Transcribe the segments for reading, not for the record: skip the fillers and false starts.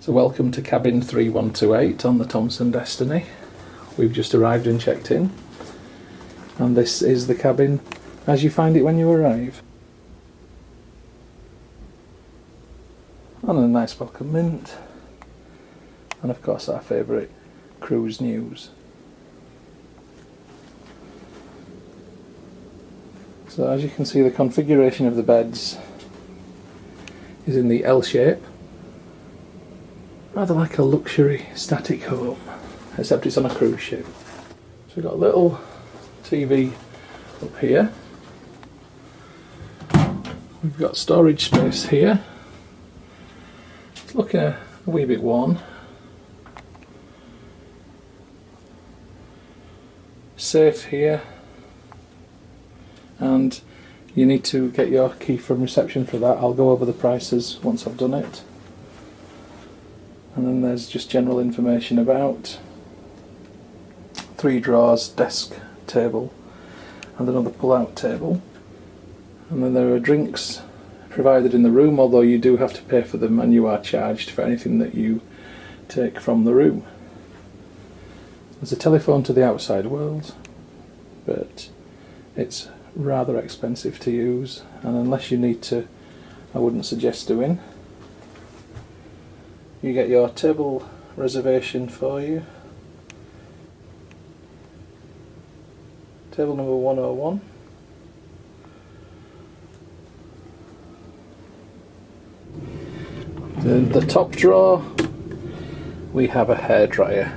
So welcome to cabin 3128 on the Thomson Destiny. We've just arrived and checked in, and this is the cabin as you find it when you arrive. And a nice welcome mint, and of course our favourite cruise news. So as you can see, the configuration of the beds is in the L shape. Rather like a luxury static home, except it's on a cruise ship. So we've got a little TV up here. We've got storage space here. It's looking a wee bit worn. Safe here. And you need to get your key from reception for that. I'll go over the prices once I've done it. And then there's just general information about 3 drawers, desk, table, and another pull-out table. And then there are drinks provided in the room, although you do have to pay for them and you are charged for anything that you take from the room. There's a telephone to the outside world, but it's rather expensive to use, and unless you need to, I wouldn't suggest doing. You get your table reservation for you. Table number 101. In the top drawer we have a hairdryer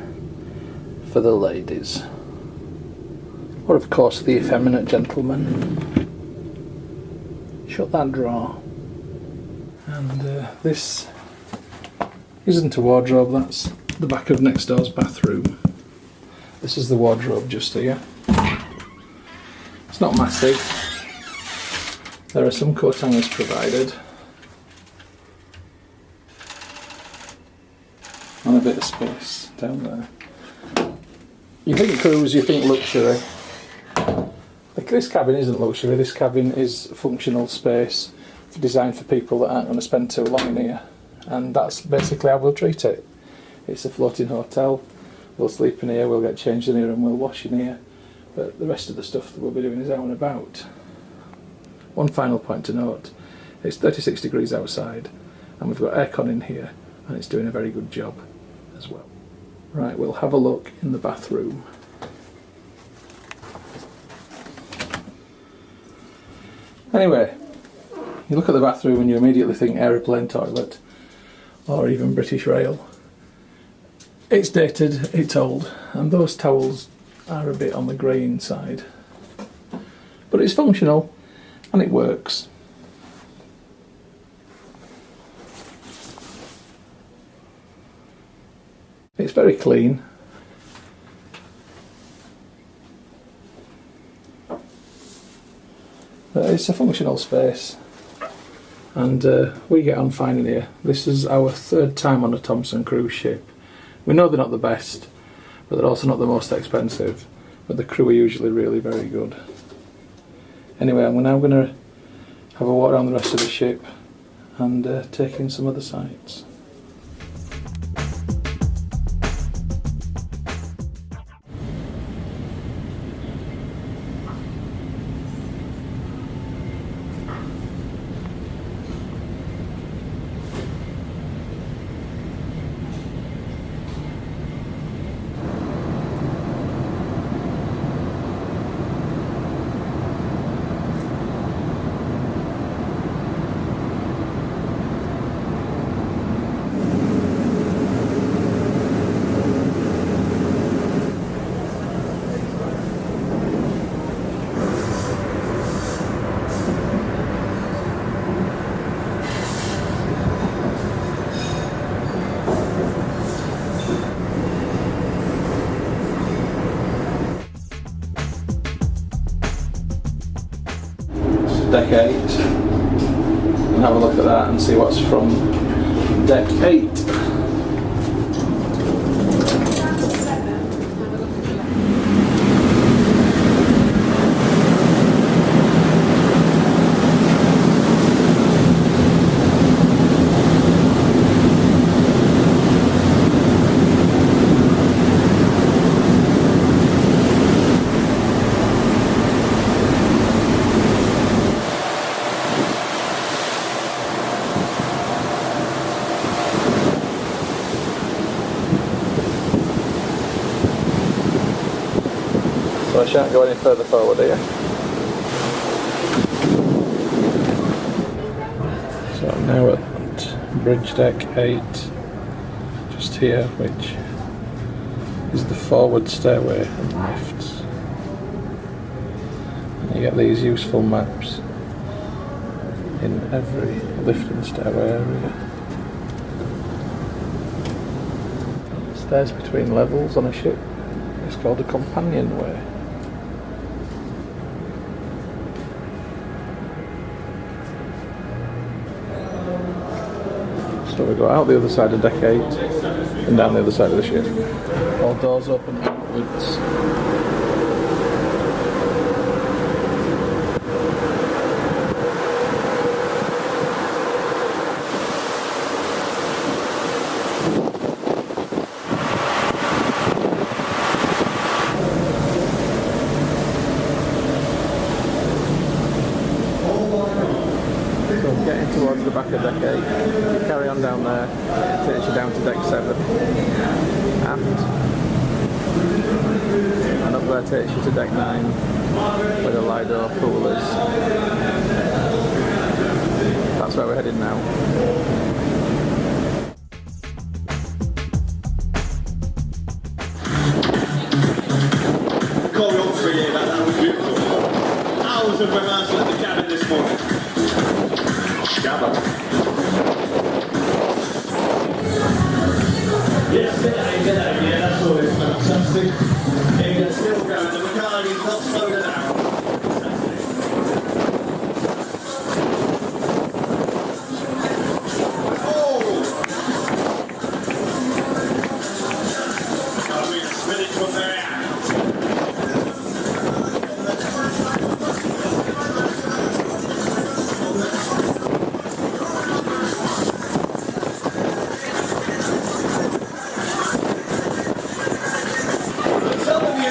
for the ladies, or of course the effeminate gentleman. Shut that drawer. And this isn't a wardrobe, that's the back of next door's bathroom. This is the wardrobe just here. It's not massive. There are some coat hangers provided. And a bit of space down there. You think cruise, you think luxury. Like, this cabin isn't luxury, this cabin is functional space designed for people that aren't going to spend too long in here. And that's basically how we'll treat it. It's a floating hotel. We'll sleep in here, we'll get changed in here, and we'll wash in here. But the rest of the stuff that we'll be doing is out and about. One final point to note, it's 36 degrees outside, and we've got aircon in here, and it's doing a very good job as well. Right, we'll have a look in the bathroom. Anyway, you look at the bathroom and you immediately think aeroplane toilet, or even British Rail. It's dated, it's old, and those towels are a bit on the greying side. But it's functional, and it works. It's very clean. But it's a functional space, and we get on fine in here. This is our 3rd time on a Thomson cruise ship. We know they're not the best, but they're also not the most expensive, but the crew are usually really very good. Anyway, I'm now going to have a walk around the rest of the ship and take in some other sights. deck 8 and have a look at that and see what's from deck 8. So I shan't go any further forward here. So I'm now at bridge deck 8, just here, which is the forward stairway and lifts. And you get these useful maps in every lift and stairway area. Stairs between levels on a ship is called a companionway. So we go out the other side of deck 8 and down the other side of the ship. All doors open outwards. So getting towards the back of deck 8, you carry on down there, it takes you down to deck 7, and up there takes you to deck 9, where the Lido pool is. That's where we're heading now. Choreography here, that was beautiful. Hours of rehearsal at the cabin this morning. Jabba. Yes, yeah, that's always fantastic. It's still going, the Macari's not slowed it down. Some of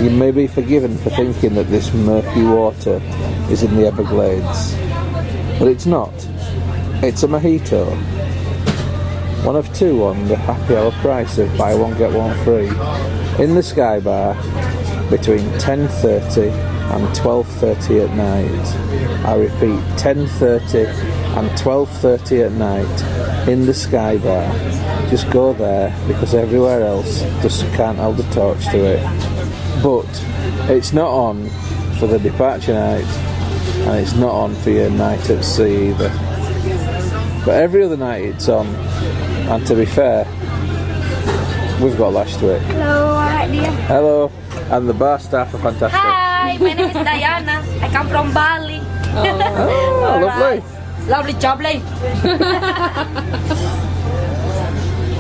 You may be forgiven for thinking that this murky water is in the Everglades, but it's not. It's a mojito. One of two on the happy hour price of buy one get one free in the Sky Bar between 10:30 and 12:30 at night. I repeat, 10:30 and 12:30 at night in the Sky Bar. Just go there because everywhere else just can't hold a torch to it. But it's not on for the departure night, and it's not on for your night at sea either. But every other night it's on, and to be fair, we've got lashed to it. Hello, alright dear. Hello, and the bar staff are fantastic. Hi, my name is Diana. I come from Bali. Oh, lovely. Lovely jubbly.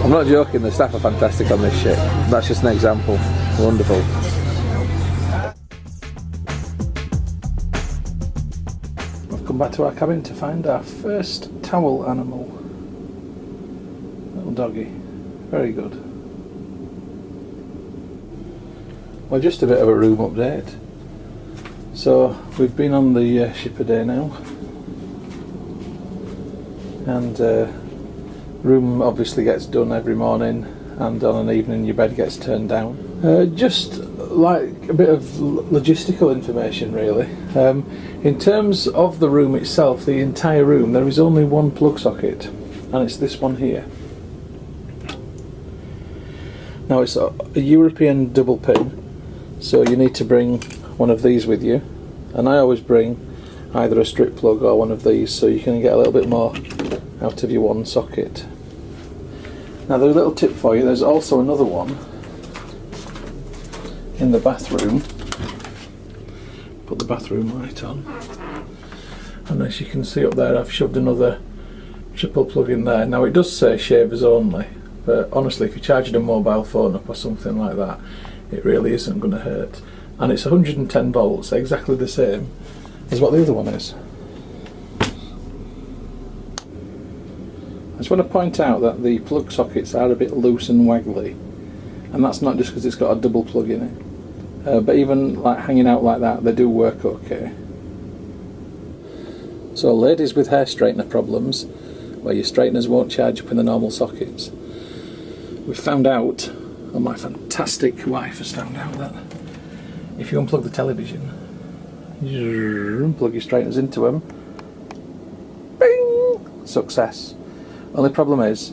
I'm not joking, the staff are fantastic on this ship. That's just an example. Wonderful. We've come back to our cabin to find our first towel animal. Little doggy. Very good. Well, just a bit of a room update. So, we've been on the ship a day now. And room obviously gets done every morning, and on an evening your bed gets turned down. Just like a bit of logistical information really. In terms of the room itself, the entire room, there is only one plug socket, and it's this one here. Now it's a European double pin, so you need to bring one of these with you, and I always bring either a strip plug or one of these so you can get a little bit more out of your one socket. Now there's a little tip for you, there's also another one in the bathroom. Put the bathroom light on, and as you can see up there I've shoved another triple plug in there. Now it does say shavers only, but honestly if you're charging a mobile phone up or something like that, it really isn't going to hurt. And it's 110 volts, exactly the same as what the other one is. I just want to point out that the plug sockets are a bit loose and waggly, and that's not just because it's got a double plug in it, but even like hanging out like that, they do work okay. So ladies with hair straightener problems, where your straighteners won't charge up in the normal sockets, we've found out, or my fantastic wife has found out, that if you unplug the television, you plug your straighteners into them, bing, success. Only problem is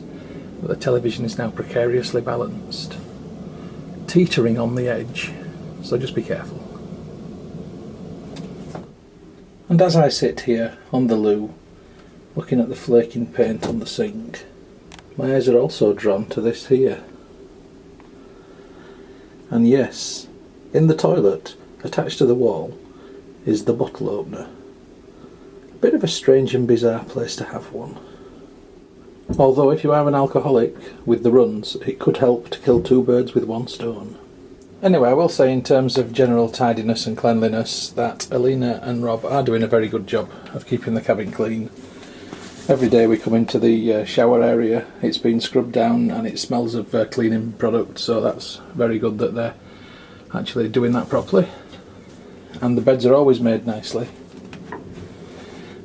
that the television is now precariously balanced, teetering on the edge, so just be careful. And as I sit here on the loo, looking at the flaking paint on the sink, my eyes are also drawn to this here. And yes, in the toilet, attached to the wall, is the bottle opener. A bit of a strange and bizarre place to have one. Although if you are an alcoholic with the runs, it could help to kill two birds with one stone. Anyway, I will say in terms of general tidiness and cleanliness that Alina and Rob are doing a very good job of keeping the cabin clean. Every day we come into the shower area, it's been scrubbed down and it smells of cleaning products, so that's very good that they're actually doing that properly. And the beds are always made nicely,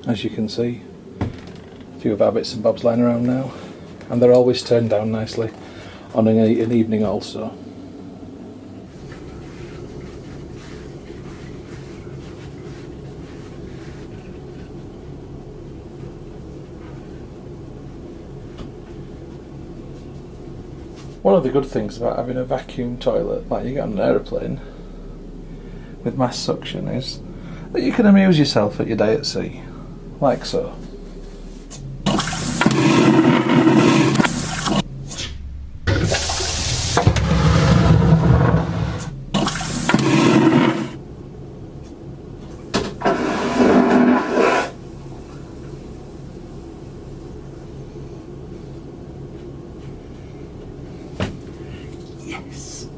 as you can see. A few of our bits and bobs lying around now, and they're always turned down nicely on an evening also. One of the good things about having a vacuum toilet like you get on an aeroplane with mass suction is that you can amuse yourself at your day at sea, like so. Yes.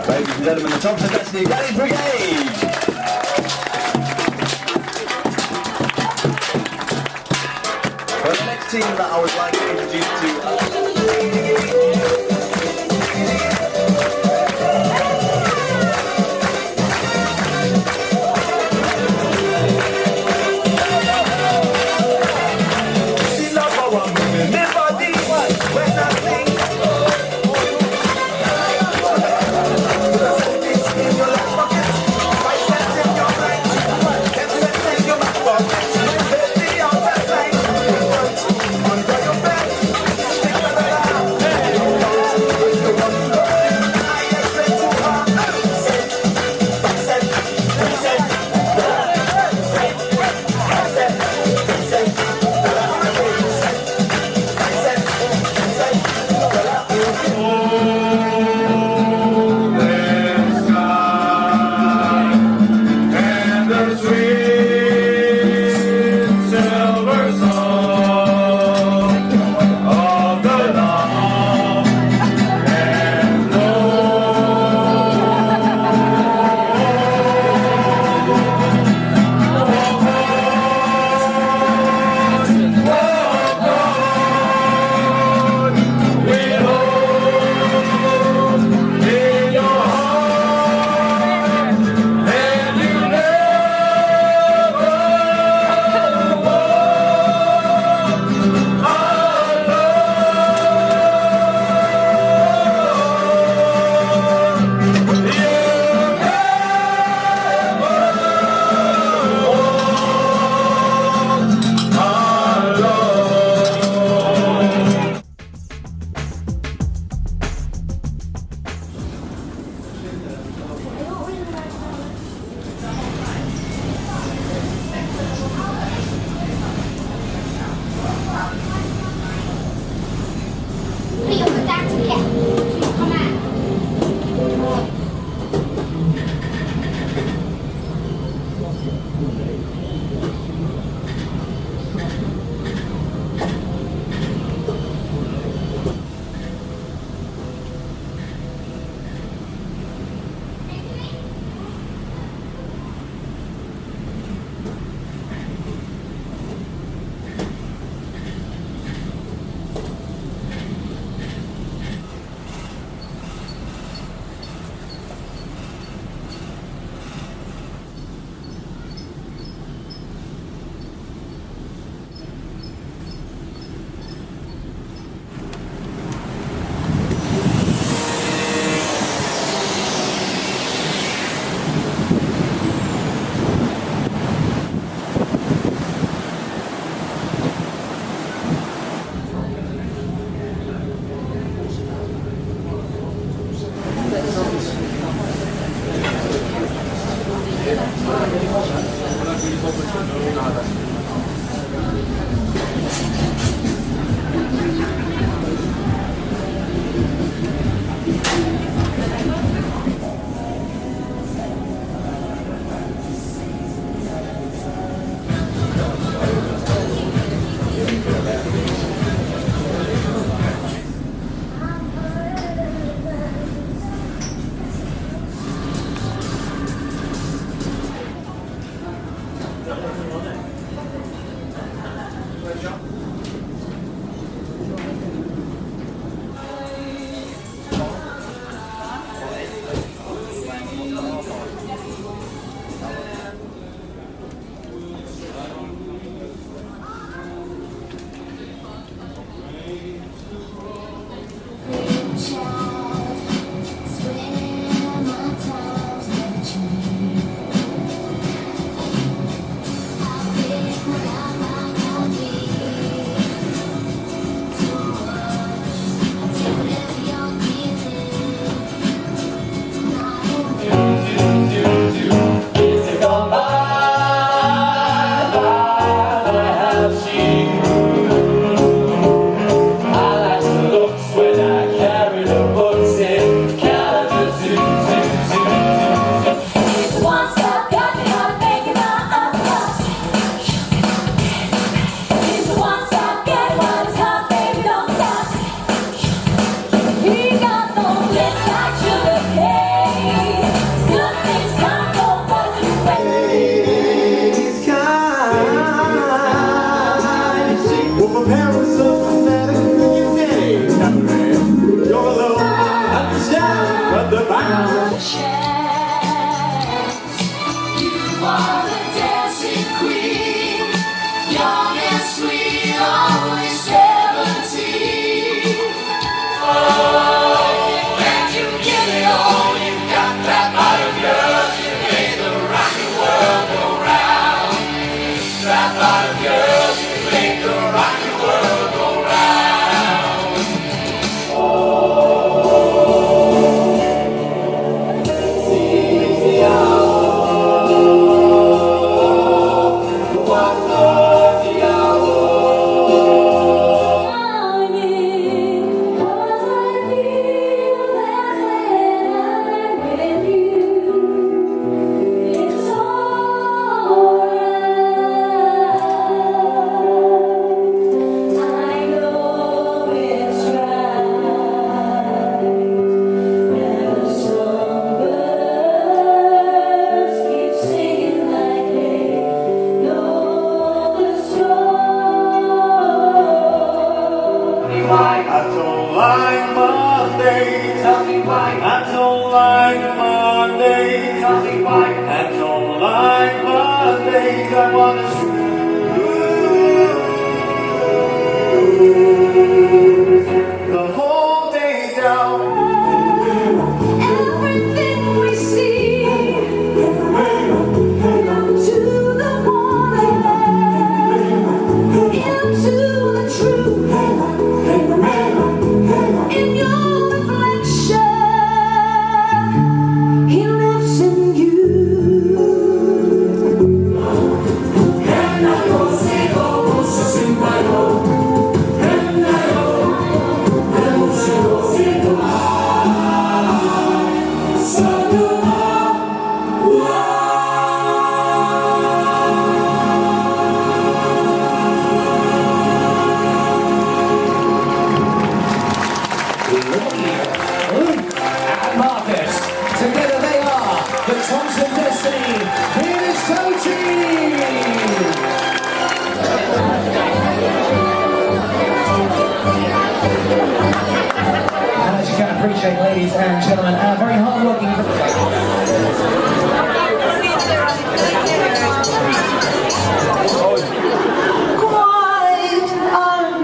Ladies and gentlemen, the Thomson Destiny Rally Brigade! Well, the next team that I would like to introduce to Together they are the Thomson Destiny. Here's Thomson! And as you can appreciate, ladies and gentlemen, our very hard-working Quite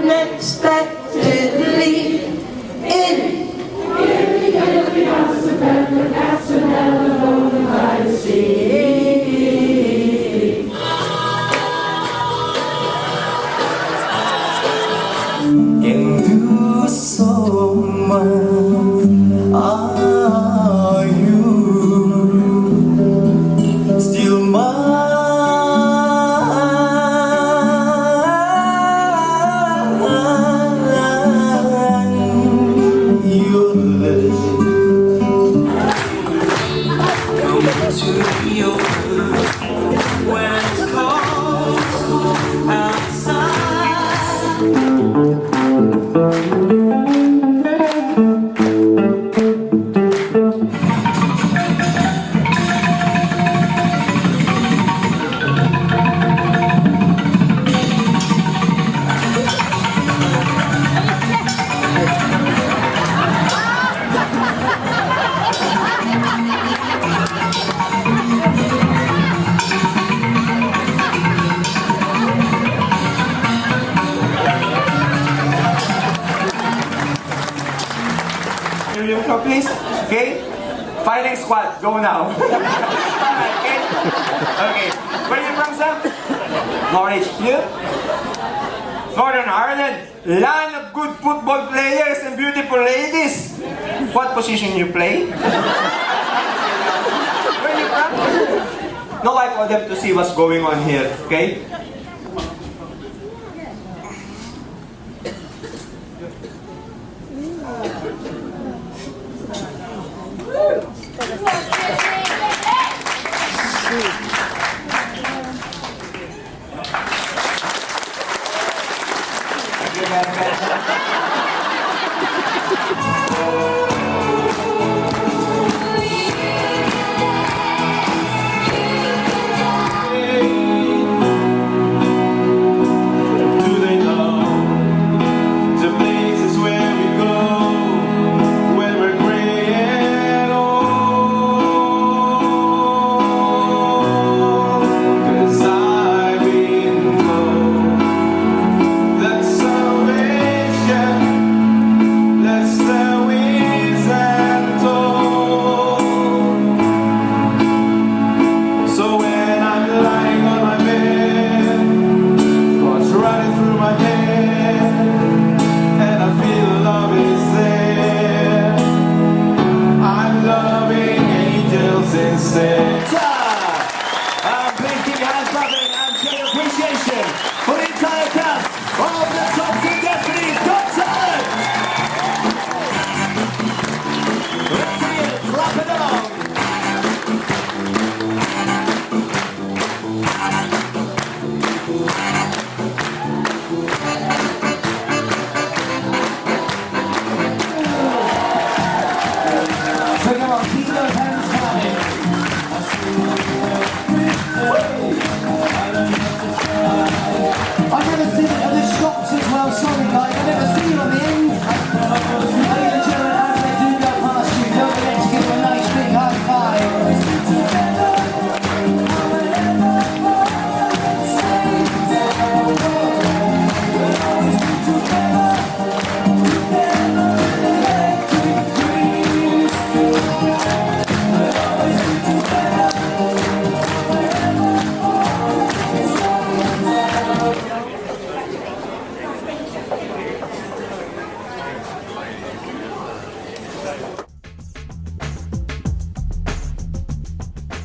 unexpectedly in into so much are you still mine? Your lips to your when it's cold please, okay? Fighting squad, go now. Alright, okay? Okay. Where are you from, sir? Norwich, you? Northern Ireland, land of good football players and beautiful ladies. What position you play? Where are you from? No, I for them to see what's going on here, okay? get better. Do they know the places where we go when we're gray and old? 'Cause I've been told that salvation lets the winds and told. So when I'm lying on my bed, thoughts running through my head, and I feel love is there, I'm loving angels instead. Please keep your hands clapping and show your appreciation for the entire cast of the Thomson Destiny's Got Talent! Let's see it, clap it along! So come on, keep those hands clapping. I've never seen it at the shops as well, sorry guys, I've never seen it on the end. Ladies and gentlemen, as they do go past you, don't forget to give them a nice big high five.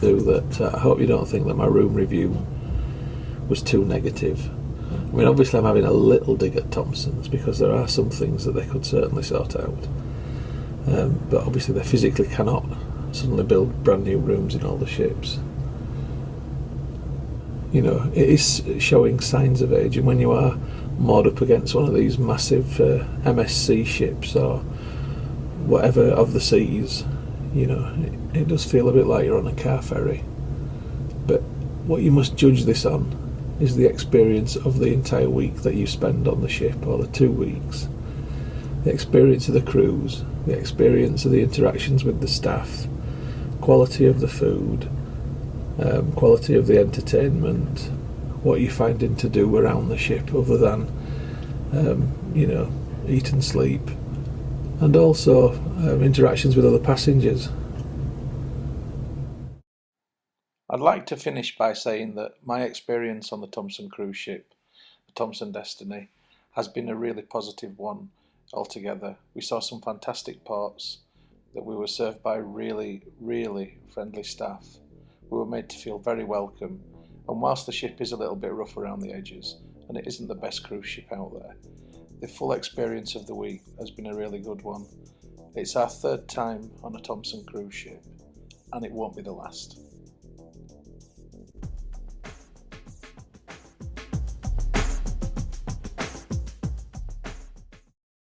That I hope you don't think that my room review was too negative. I mean, obviously I'm having a little dig at Thomson's because there are some things that they could certainly sort out, but obviously they physically cannot suddenly build brand new rooms in all the ships. You know, it is showing signs of age, and when you are moored up against one of these massive MSC ships or whatever of the seas, you know, it does feel a bit like you're on a car ferry. But what you must judge this on is the experience of the entire week that you spend on the ship, or the 2 weeks. The experience of the cruise, the experience of the interactions with the staff, quality of the food, quality of the entertainment, what you're finding to do around the ship other than, you know, eat and sleep, and also interactions with other passengers. I'd like to finish by saying that my experience on the Thomson cruise ship, the Thomson Destiny, has been a really positive one altogether. We saw some fantastic ports, that we were served by really, really friendly staff. We were made to feel very welcome, and whilst the ship is a little bit rough around the edges, and it isn't the best cruise ship out there, the full experience of the week has been a really good one. It's our 3rd time on a Thomson cruise ship, and it won't be the last.